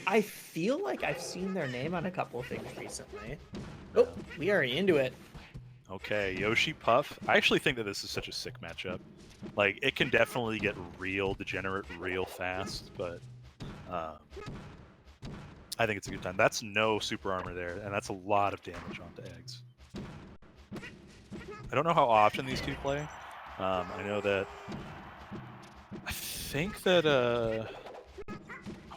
I feel like I've seen their name on a couple of things recently. Oh, we are into it. Okay, Yoshi Puff. I actually think that this is such a sick matchup. Like, it can definitely get real degenerate real fast, but I think it's a good time. That's no super armor there, and that's a lot of damage onto eggs. I don't know how often these two play. I know that... I think that... I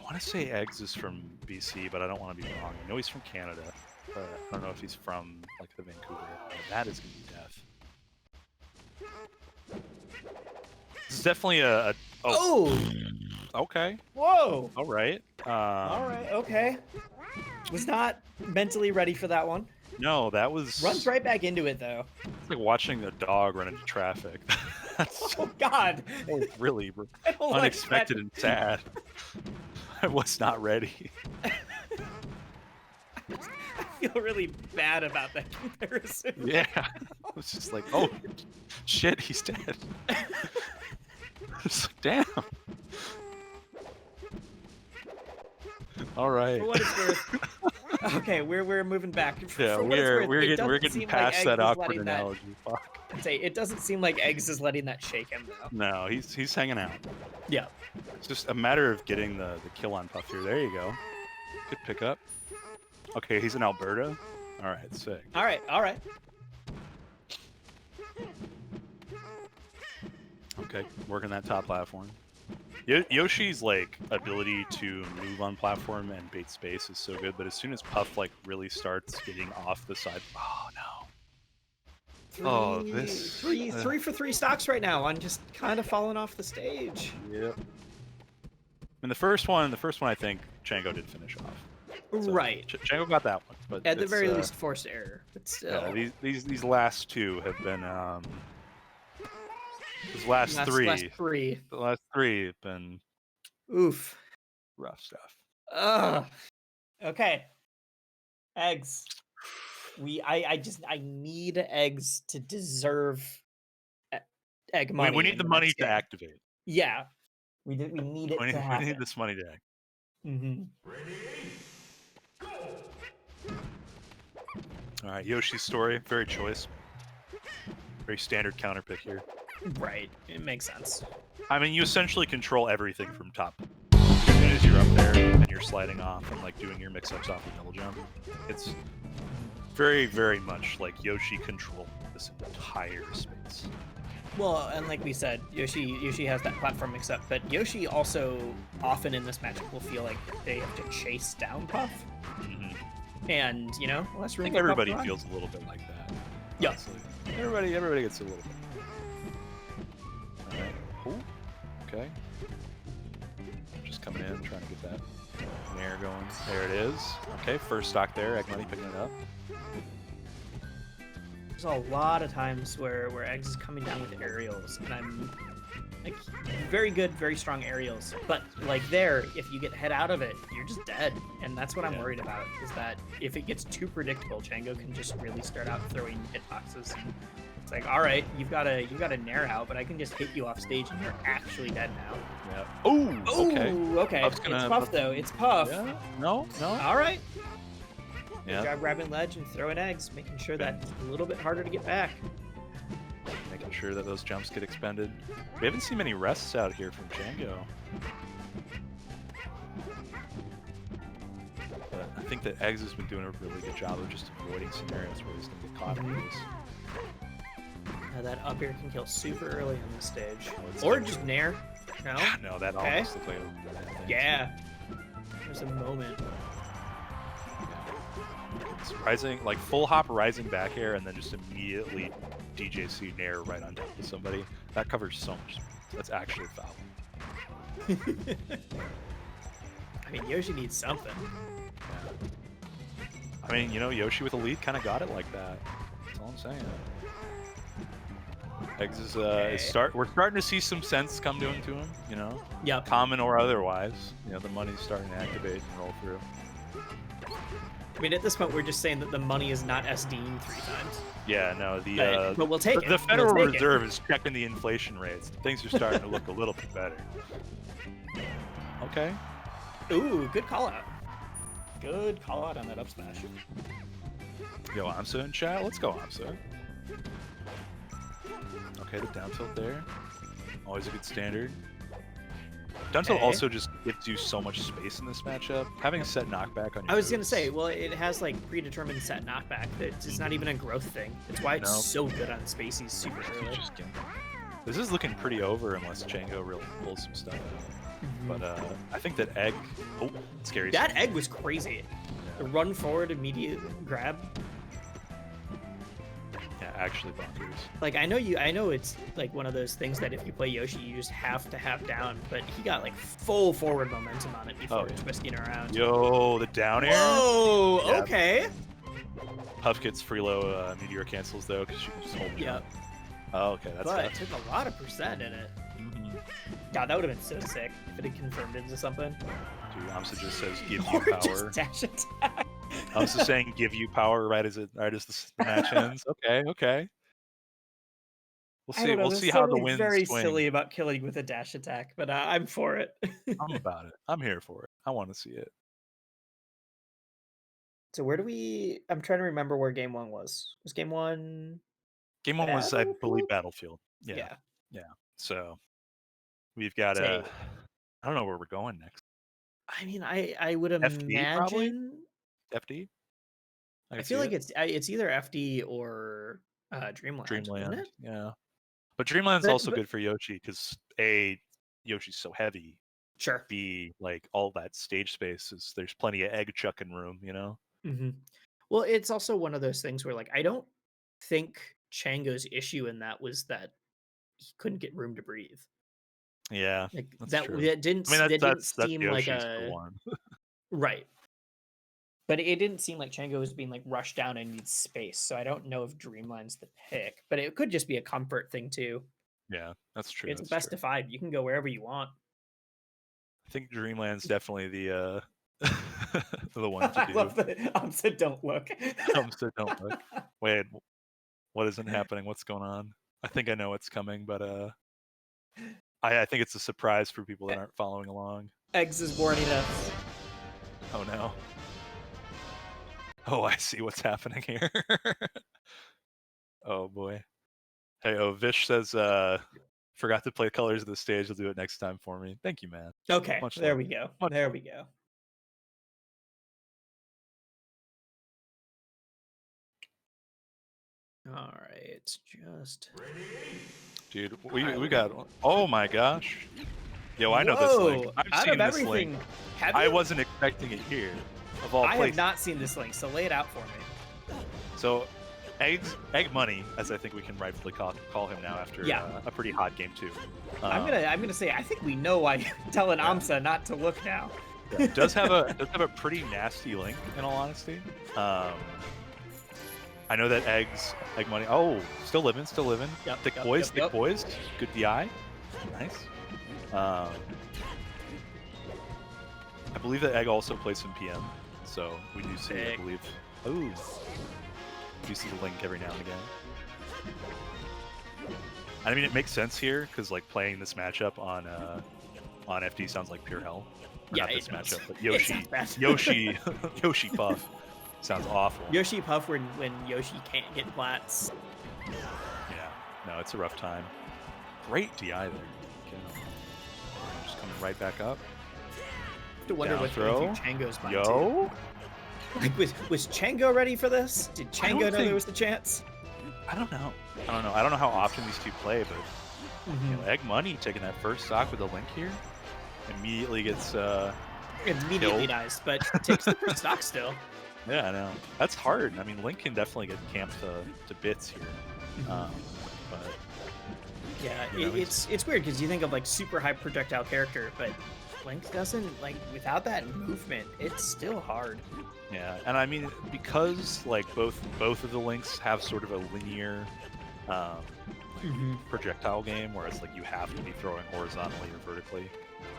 want to say Eggs is from BC, but I don't want to be wrong. I know he's from Canada, but I don't know if he's from, like, the Vancouver area. That is going to be death. This is definitely a Oh! Okay. Whoa! All right. Alright, okay. Was not mentally ready for that one. No, that was... Runs right back into it, though. It's like watching a dog run into traffic. That's Oh, God! really like unexpected and sad. I was not ready. I feel really bad about that comparison. Yeah. I was just like, oh, shit, he's dead. Just like, damn. All right. For what it's worth. Okay, we're moving back. Yeah, we're getting past that awkward analogy. Fuck. I'd say it doesn't seem like Eggs is letting that shake him though. No, he's hanging out. Yeah. It's just a matter of getting the kill on Puff here. There you go. Good pickup. Okay, he's in Alberta. All right, sick. All right, all right. Okay, working that top platform. Yoshi's like ability to move on platform and bait space is so good, but as soon as Puff like really starts getting off the side, oh no! Three for three stocks right now on just kind of falling off the stage. Yep. And the first one I think Chango did finish off. So right. Chango got that one, but at the very least forced error. But still, yeah, these last two have been these last three. The last three have been oof, rough stuff. Ugh. Okay. Eggs. I need Eggs to deserve egg money. We need the money to activate. Yeah. We need it to happen. We need this money to act. Mm-hmm. All right, Yoshi's story, very choice. Very standard counter pick here. Right, it makes sense. I mean, you essentially control everything from top. As soon as you're up there and you're sliding off and like doing your mix-ups off the double jump, it's very, very much like Yoshi controlled this entire space. Well, and like we said, Yoshi has that platform mix-up, but Yoshi also often in this matchup will feel like they have to chase down Puff. Mm-hmm. And, you know, less room. I think everybody feels a little bit like that. Yeah. Everybody gets a little bit. Alright. Ooh. Okay. Just coming in, trying to get that nair going. There it is. Okay, first stock there. Egg Money picking it up. There's a lot of times where Eggs is coming down with aerials, and I'm like very good, very strong aerials. But like there, if you get head out of it, you're just dead. And that's what I'm worried about, is that if it gets too predictable, Chango can just really start out throwing hitboxes. It's like, all right, you've got a nair out, but I can just hit you off stage and you're actually dead now. Yeah. Oh, okay. Okay. It's Puff though. It's Puff. Yeah. No. All right. Yeah. Grab grabbing ledge and throwing eggs, making sure that it's a little bit harder to get back. Making sure that those jumps get expended. We haven't seen many rests out here from Chango. But I think that Eggs has been doing a really good job of just avoiding scenarios where he's going to get caught in this. That up air can kill super early on this stage. Or just nair. No? No, that almost looks like a yeah. There's a moment. It's rising, like full hop rising back air and then just immediately DJC nair right on top of somebody. That covers so much. That's actually foul. I mean, Yoshi needs something. Yeah. I mean, you know, Yoshi with a lead kind of got it like that. That's all I'm saying. Eggs is we're starting to see some sense come to him, you know? Yep. Common or otherwise. You know, the money's starting to activate and roll through. I mean, at this point, we're just saying that the money is not SDing 3 times. Yeah, no, but we'll take it. The Federal Reserve is checking the inflation rates. Things are starting to look a little bit better. Okay. Ooh, good call out. Good call out on that up smash. Yo, Amsa in chat. Let's go, Amsa. Okay, the down tilt there. Always a good standard. Down tilt Okay. also just gives you so much space in this matchup. Having set knockback on your I was gonna moves- say, well, it has like predetermined set knockback. It's not even a growth thing. It's why it's No. so good on Spaceys super early. Just get- This is looking pretty over unless Chango really pulls some stuff out. But I think that egg... Oh, scary. That egg was crazy. The Yeah, run forward, immediate grab. yeah, actually bonkers. Like I know it's like one of those things that if you play Yoshi, you just have to have down. But he got like full forward momentum on it before Oh, yeah. twisting around. Yo, the down air. Whoa! Yeah. Okay. Puff gets free low meteor cancels though, because you can just hold. Yep. Oh, okay, that's But it tough. took a lot of percent in it. Mhm. God, that would have been so sick if it had confirmed into something. Dude, Amsa just says give you Or power. just dash attack. Amsa saying give you power right as the match ends. Okay, okay. We'll I see. don't know, We'll there's see how the something winds very swing. silly about killing with a dash attack, but I'm for it. I'm about it. I'm here for it. I want to see it. So where do we? I'm trying to remember where game one was. Was game one? Game one was, I believe, Battlefield? Battlefield. Yeah. So we've got Say, I don't know where we're going next. I mean, I would FD probably? imagine. FD. I can feel see like it. it's either FD or Dreamland. Wouldn't Dreamland. it? Yeah. But Dreamland's But- also but- good for Yoshi because A, Yoshi's so heavy. Sure. B, like all that stage space is there's plenty of egg chucking room, you know? hmm Well, it's also one of those things where, like, I don't think Chango's issue in that was that he couldn't get room to breathe. Yeah. Like That's that, true. that didn't. I mean, that didn't that's seem like Yoshi's for a one. right. But it didn't seem like Chango was being like rushed down and needs space. So I don't know if Dreamland's the pick, but it could just be a comfort thing too. Yeah, that's true. It's that's best true. of 5. You can go wherever you want. I think Dreamland's definitely the the one to I do. love that. Said don't look. So don't look. Wait, what isn't happening? What's going on? I think I know what's coming, but I think it's a surprise for people that aren't following along. Eggs is warning us. Oh no. Oh, I see what's happening here. Oh boy. Hey, Vish says, forgot to play colors of the stage. You'll do it next time for me. Thank you, man. Okay, Much there love. we go. Much There love. we go. All right, just Dude, we got. Oh my gosh. Yo, I know this link. Whoa, I've out seen of this everything, link. have I you? wasn't expecting it here. Of all I have places. not seen this link, so lay it out for me. So, Egg Money, as I think we can rightfully call him now after Yeah. a pretty hot game too. I'm gonna say I think we know why you're telling Yeah. Amsa not to look now. Yeah, does have a pretty nasty link, in all honesty. I know that Egg Money. Oh, still living. Yep, Thick yep, boys, yep. Good DI, nice. I believe that Egg also plays some PM, so we do see. I Sick. believe. Oh, you see the link every now and again. I mean, it makes sense here because like playing this matchup on FD sounds like pure hell. Or Yeah, not this it does. matchup, but It Yoshi, sounds bad. Yoshi Puff sounds awful. Yoshi Puff when Yoshi can't get plats. Yeah, no, it's a rough time. Great DI there. Okay. Just coming right back up. To wonder Down what throw. going through Chango's mind too. Yo, Like, was Chango ready for this? Did I don't Chango know there think- was the chance? I don't know. I don't know how often these two play, but you know, Egg Money taking that first stock with a link here immediately gets. Immediately killed. dies, but takes the first stock still. Yeah, I know. That's hard. I mean, Link can definitely get camped to bits here. But Yeah, You know, it's weird because you think of like super high projectile character, but Link doesn't like without that movement. It's still hard. yeah, and I mean because like both of the Links have sort of a linear projectile game, where it's like you have to be throwing horizontally or vertically.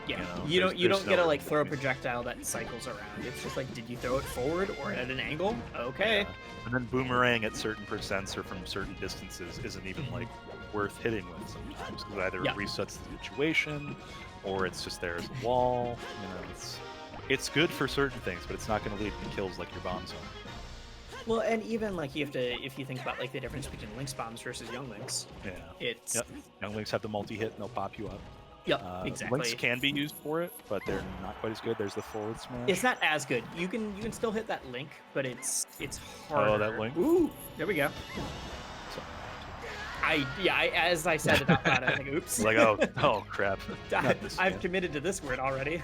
Yeah, You know, you there's don't no get to room like in throw a between. projectile that cycles around. It's just like, did you throw it forward or at an angle? Okay. Yeah. And then boomerang at certain percents or from certain distances isn't even like worth hitting with sometimes because either Yeah. it resets the situation or it's just there as a wall. You know, It's good for certain things, but it's not going to lead to kills like your bombs are. Well, and even like you have to, if you think about like the difference between Lynx bombs versus Young Lynx, Yeah. it's Yep. Young Lynx have the multi-hit and they'll pop you up. yep, exactly. Lynx can be used for it, but they're not quite as good. There's the forward smash. It's not as good. You can still hit that link, but it's harder. Oh, that link? Ooh, there we go. So, As I said it out loud, I was like, oops. like, oh crap. I've committed to this word already.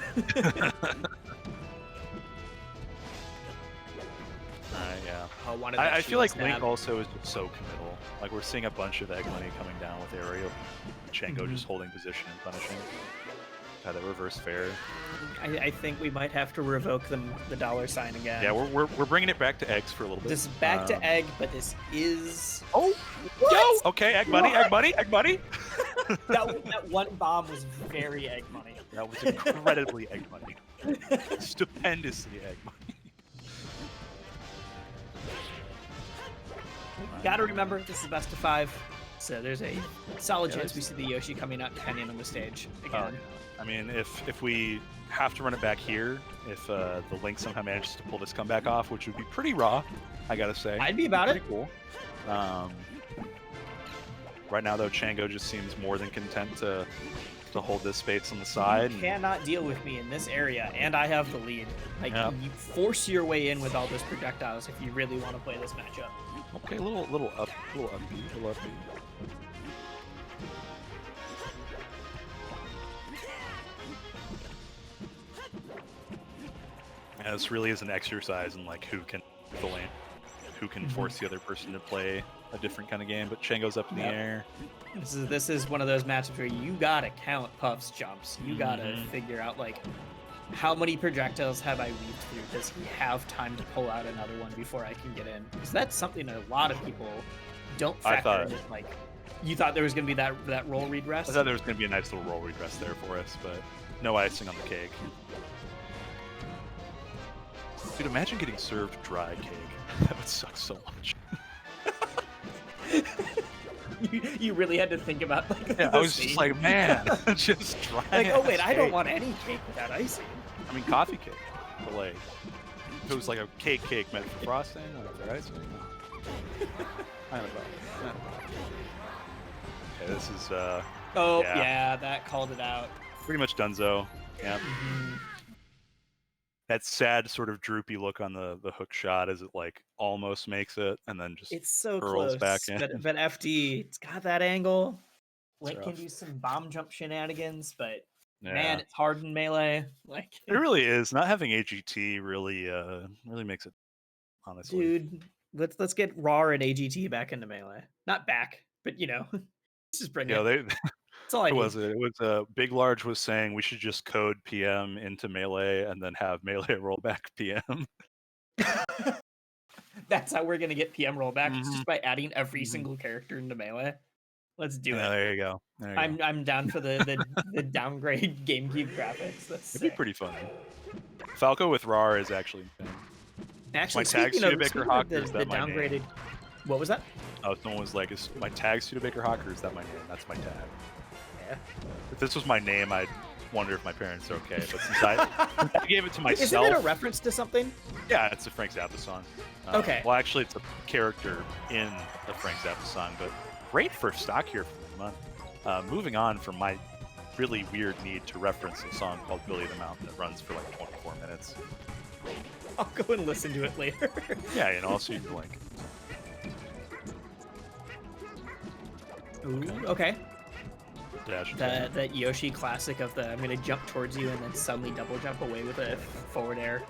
Yeah. Oh, I feel like Link also is just so committal. Like we're seeing a bunch of egg money coming down with aerial. Chango just holding position and punishing. God, that reverse fair. I think we might have to revoke the dollar sign again. Yeah, we're bringing it back to eggs for a little bit. This is back to egg, but this is. Oh, what? yo, okay, egg money, egg money, egg money. that one bomb was very egg money. That was incredibly egg money. Stupendously egg money. Gotta remember, this is best of 5, so there's a solid chance we see the Yoshi coming out depending on the stage again. I mean, if we have to run it back here, if the Link somehow manages to pull this comeback off, which would be pretty raw, I gotta say. I'd be about it. Cool. Right now, though, Chango just seems more than content to hold this space on the side. You cannot deal with me in this area, and I have the lead. Like, you force your way in with all those projectiles if you really want to play this matchup. Okay, a little upbeat. Yeah, this really is an exercise in like who can force the other person to play a different kind of game. But Chango's up in the air. This is one of those matchups where you gotta count Puff's jumps. You gotta figure out like how many projectiles have I weaved through? Does he have time to pull out another one before I can get in? Because that's something that a lot of people don't factor in. Like, you thought there was going to be that roll read rest? I thought there was going to be a nice little roll read rest there for us, but no icing on the cake. Dude, imagine getting served dry cake. That would suck so much. You really had to think about like. Yeah, I was just like, man, just dry. Like, oh wait, I don't want any cake without icing. I mean, coffee cake, but like, if it was like a cake meant for frosting or icing. I don't know. Okay, this is. Oh yeah, that called it out. Pretty much donezo. Yeah. That sad sort of droopy look on the hook shot as it like almost makes it and then just it's so curls close back in. But FD, it's got that angle. Link can do some bomb jump shenanigans, but man, it's hard in melee. Like it really is. Not having AGT really makes it, honestly. Dude, let's get RAR and AGT back into melee. Not back, but you know, just bring it. That's all I need. It was Big Large was saying we should just code PM into melee and then have melee roll back PM. That's how we're gonna get PM rollback. It's just by adding every single character into melee. Let's do it. There you go. I'm down for the downgrade GameCube graphics. It'd be pretty funny. Falco with RAR is actually. Actually, my tag Studebaker Hawk is that my downgraded. Name? What was that? Oh, someone was like, "Is my tag Studebaker Hawk or is that my name?" That's my tag. Yeah. If this was my name, I'd wonder if my parents are okay. But since I gave it to myself, isn't it a reference to something? Yeah, it's a Frank Zappa song. Okay. Well, actually, it's a character in the Frank Zappa song. But great first stock here for the month. Moving on from my really weird need to reference a song called Billy the Mountain that runs for like 24 minutes. I'll go and listen to it later. Yeah, and I'll see you the link. Ooh, okay. Dash that Yoshi classic of the I'm gonna jump towards you and then suddenly double jump away with a forward air,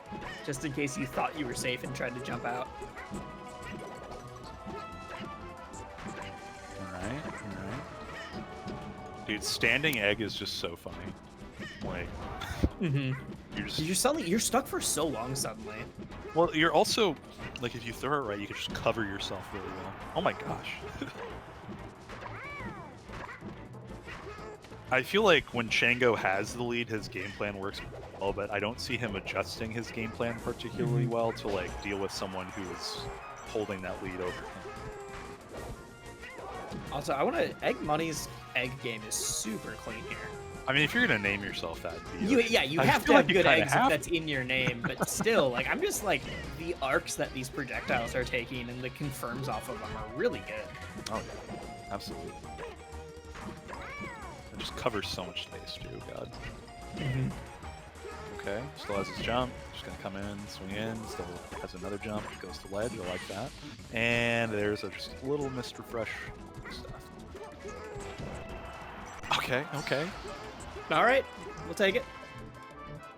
just in case you thought you were safe and tried to jump out. Alright. Dude, standing egg is just so funny. Like, you're stuck for so long suddenly. Well, you're also like if you throw it right, you can just cover yourself really well. Oh my gosh. I feel like when Chango has the lead, his game plan works well, but I don't see him adjusting his game plan particularly well to like deal with someone who is holding that lead over him. Also, I want to Egg Money's egg game is super clean here. I mean, if you're gonna name yourself that, You I have to feel have like you good kinda eggs have if that's in your name, but still, like, I'm just like, the arcs that these projectiles are taking and the confirms off of them are really good. Oh yeah, absolutely. It just covers so much space too. God. Mm-hmm. Okay, still has his jump. Just gonna come in, swing in. Still has another jump. Goes to ledge. I like that. And there's just a little Mr. Fresh stuff. Okay, okay. All right, we'll take it.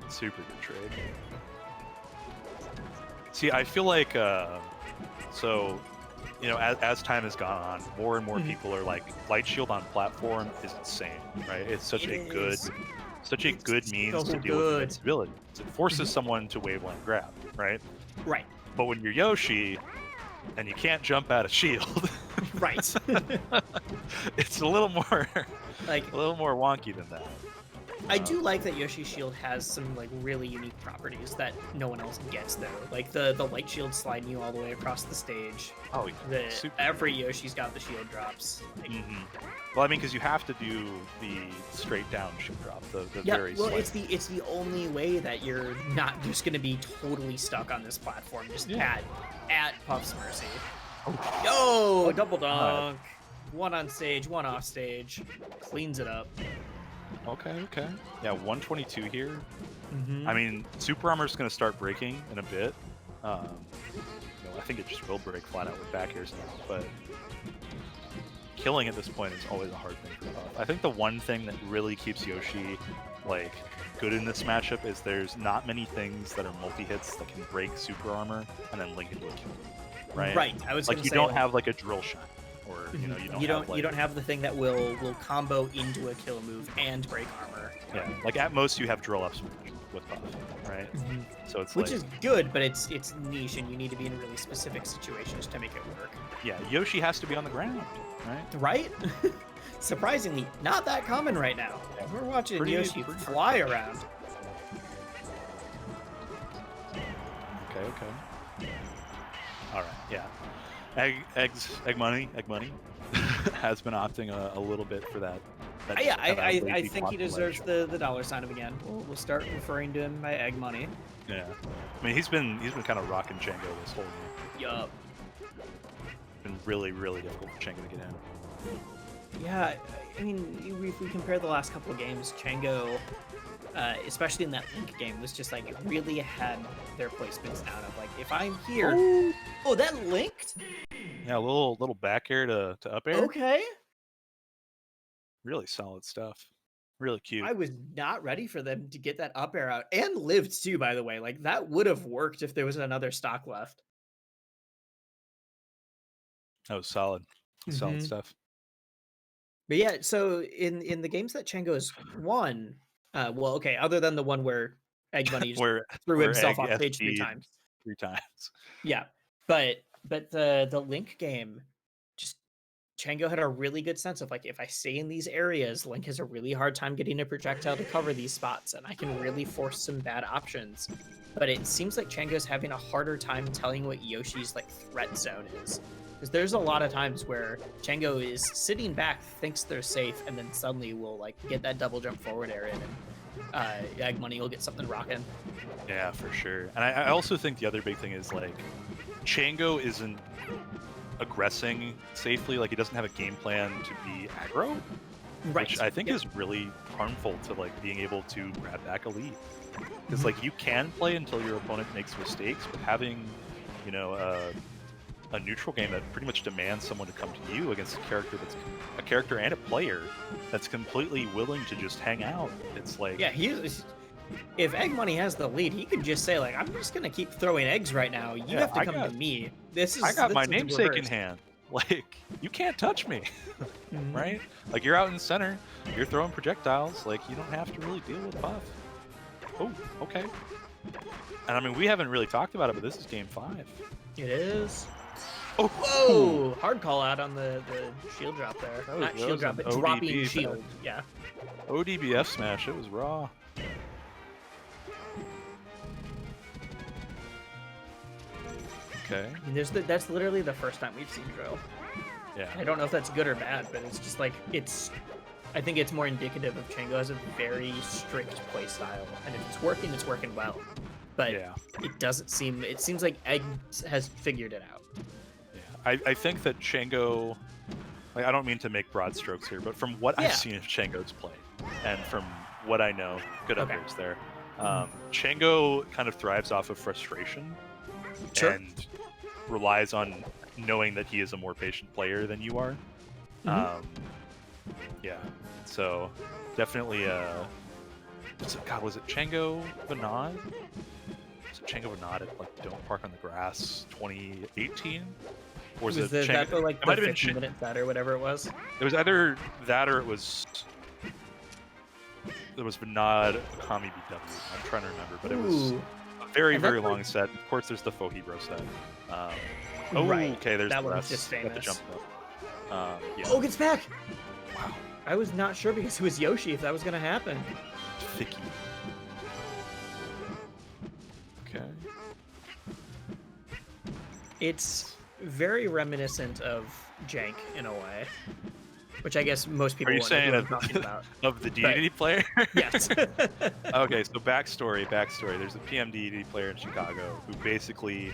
Super good trade. See, I feel like so, you know, as time has gone on, more and more people are like, light shield on platform is insane, right? It's such It a good, is. such a good means so to deal with good. invincibility. It forces someone to waveland grab, right? Right. But when you're Yoshi and you can't jump out of shield, Right. it's a little more Like, a little more wonky than that. I do like that Yoshi's shield has some like really unique properties that no one else gets though. Like the light shield sliding you all the way across the stage. Oh, yeah. Every Yoshi's got the shield drops. Like, Well, I mean, because you have to do the straight down shield drop, the yeah, very well, slight. it's the only way that you're not just gonna be totally stuck on this platform. Just at Puff's mercy. Yo, double dunk. One on stage, one off stage. Cleans it up. Okay, okay. Yeah, 122 here. Mm-hmm. I mean, Super Armor's going to start breaking in a bit. You know, I think it just will break flat out with back airs now, but killing at this point is always a hard thing for Puff. I think the one thing that really keeps Yoshi, like, good in this matchup is there's not many things that are multi-hits that can break Super Armor and then link into a kill, right? Right. I was like, gonna you say, don't like, have, like, a drill shot. Or, you know, you don't have the thing that will combo into a kill move and break armor. Yeah, like at most you have drill ups with Puff, right? So it's which like, is good, but it's niche, and you need to be in really specific situations to make it work. yeah, Yoshi has to be on the ground, right? Right? Surprisingly, not that common right now. We're watching Yoshi fly around. Okay, okay. All right, yeah. Egg money has been opting a little bit for that. Yeah, I think he deserves the dollar sign of again. We'll start referring to him by Egg Money. Yeah, I mean he's been kind of rocking Chango this whole game. Yup. Been really difficult for Chango to get in. Yeah, I mean if we compare the last couple of games, Chango, especially in that Link game, was just like really had their placements down of like, if I'm here, oh, that linked. Yeah, a little back air to up air. Okay. Really solid stuff. Really cute. I was not ready for them to get that up air out, and lived too, by the way. Like, that would have worked if there was another stock left. That was solid. Solid stuff. But yeah, so in the games that Chango's won, well, okay, other than the one where Egg Bunny just threw himself off stage 3 times. 3 times. Yeah, but the Link game, just Chango had a really good sense of like, if I stay in these areas, Link has a really hard time getting a projectile to cover these spots, and I can really force some bad options. But it seems like Chango's having a harder time telling what Yoshi's like threat zone is. Because there's a lot of times where Chango is sitting back, thinks they're safe, and then suddenly will like get that double jump forward air in, and Egg Money will get something rocking. Yeah, for sure. And I also think the other big thing is like, Chango isn't aggressing safely. Like, he doesn't have a game plan to be aggro, Right. which I think is really harmful to like being able to grab back a lead. Because like, you can play until your opponent makes mistakes, but having, you know, a neutral game that pretty much demands someone to come to you against a character and a player that's completely willing to just hang out. It's like, yeah, if Egg Money has the lead, he could just say like, I'm just gonna keep throwing eggs right now. You have to come to me. I got my namesake in hand. Like, you can't touch me, right? Like, you're out in center, you're throwing projectiles. Like, you don't have to really deal with Puff. Oh, okay. And I mean, we haven't really talked about it, but this is game 5. It is. Oh, whoa! Hard call out on the shield drop there. Not shield drop, but dropping shield. Yeah. ODBF smash. It was raw. Okay. I mean, that's literally the first time we've seen drill. Yeah. I don't know if that's good or bad, but it's just like, it's I think it's more indicative of Chango has a very strict play style, and if it's working well. But Yeah. it doesn't seem. It seems like Egg has figured it out. Yeah. I think that Chango, like, I don't mean to make broad strokes here, but from what I've Yeah. seen of Chango's play, and from what I know, good Okay. updates there, Mhm. Chango kind of thrives off of frustration Sure. and relies on knowing that he is a more patient player than you are. Mhm. Um, yeah, so definitely. Was it Chango Vanad? Was it Chango Vanad at like Don't Park on the Grass 2018? Or was it Chango? That the It the might have been. 50-minute set or whatever it was? It was either that or it was Vinod Akami BW. I'm trying to remember, but it was Ooh. a very, And very that's long set. Of course, there's the Fohibro set. Oh, right. okay, there's That the one's rest. just Got the famous. jump up. Yeah. Oh, gets back. Wow. I was not sure because it was Yoshi if that was gonna happen. Thicky. Okay. It's very reminiscent of Jank in a way, which I guess most people Are you won't know saying who I'm of, talking about. of the DDD player? Yes. Okay, so backstory. There's a PM DDD player in Chicago who basically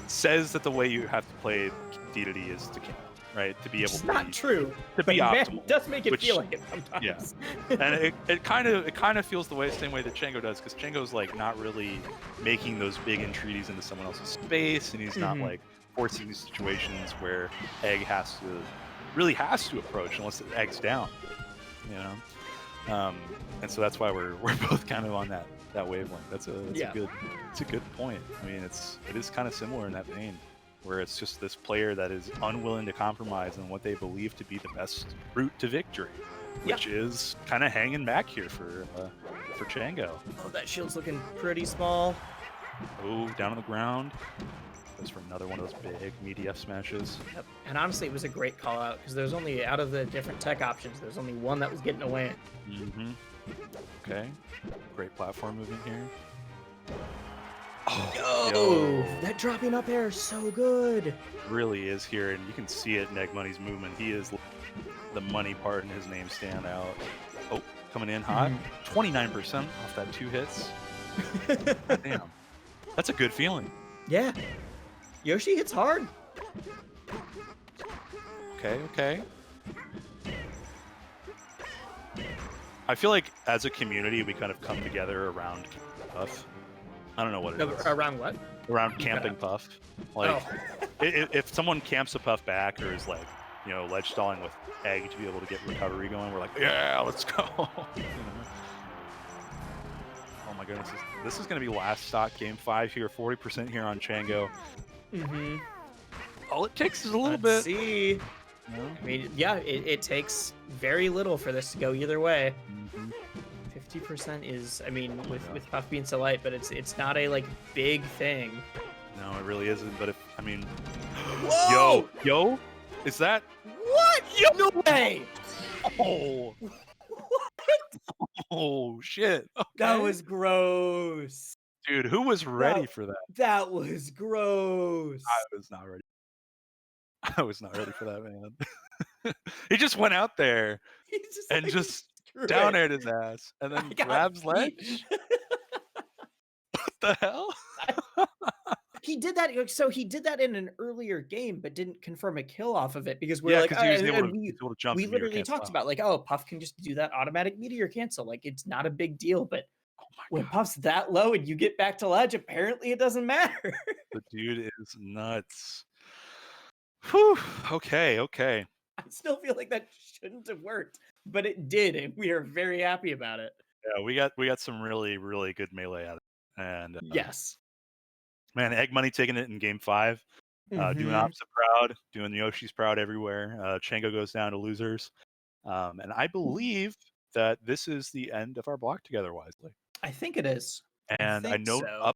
says that the way you have to play DDD is to camp, right? To be able It's to not be, true. to But be man, optimal. it does make it which- feel like it sometimes. Yeah. And it kind of feels the same way that Chango does, because Chango's like not really making those big entreaties into someone else's space, and he's not Mhm. like forcing these situations where Egg has to approach unless the Egg's down, you know. And so that's why we're both kind of on that wavelength. That's a good point. I mean, it is kind of similar in that vein, where it's just this player that is unwilling to compromise on what they believe to be the best route to victory, which is kind of hanging back here for Chango. Oh, that shield's looking pretty small. Oh, down on the ground. Goes for another one of those big meaty F smashes. Yep. And honestly, it was a great call out because there's only, out of the different tech options, there's only one that was getting away. Mm-hmm. Okay. Great platform movement here. Oh, Yo, that dropping up air is so good. Really is here, and you can see it in Egg Money's movement. He is the money part in his name stand out. Oh, coming in hot. 29% off that 2 hits. Damn. That's a good feeling. Yeah. Yoshi hits hard. Okay. I feel like as a community, we kind of come together around Puff. I don't know what it is. Around what? Around camping Puff. Like, if someone camps a Puff back or is like, ledge stalling with Egg to be able to get recovery going, we're like, yeah, let's go. Oh my goodness, this is going to be last stock game 5 here, 40% here on Chango. Mm-hmm. All it takes is a little Let's bit. see. I mean, yeah, it takes very little for this to go either way. 50% is, I mean, with Puff being so light, but it's not a like big thing. No, it really isn't. But Whoa! yo, is that What? Yo! No way! Oh, oh shit! Okay. That was gross, dude. Who was ready for that? That was gross. I was not ready. I was not ready for that, man. He just went out there and just down aired his ass, and then grabs ledge. What the hell? He did that. So he did that in an earlier game, but didn't confirm a kill off of it because we're like, he was able to jump. We literally talked about like, oh, Puff can just do that automatic meteor cancel. Like, it's not a big deal. But when Puff's that low and you get back to ledge, apparently it doesn't matter. The dude is nuts. Whew. Okay. I still feel like that shouldn't have worked, but it did, and we are very happy about it. Yeah, we got some really, really good melee at it. And yes, man, Egg Money taking it in game 5, doing opposite proud, doing the Yoshi's proud everywhere. Chango goes down to losers, and I believe that this is the end of our block together wisely. I think it is. And I know so. up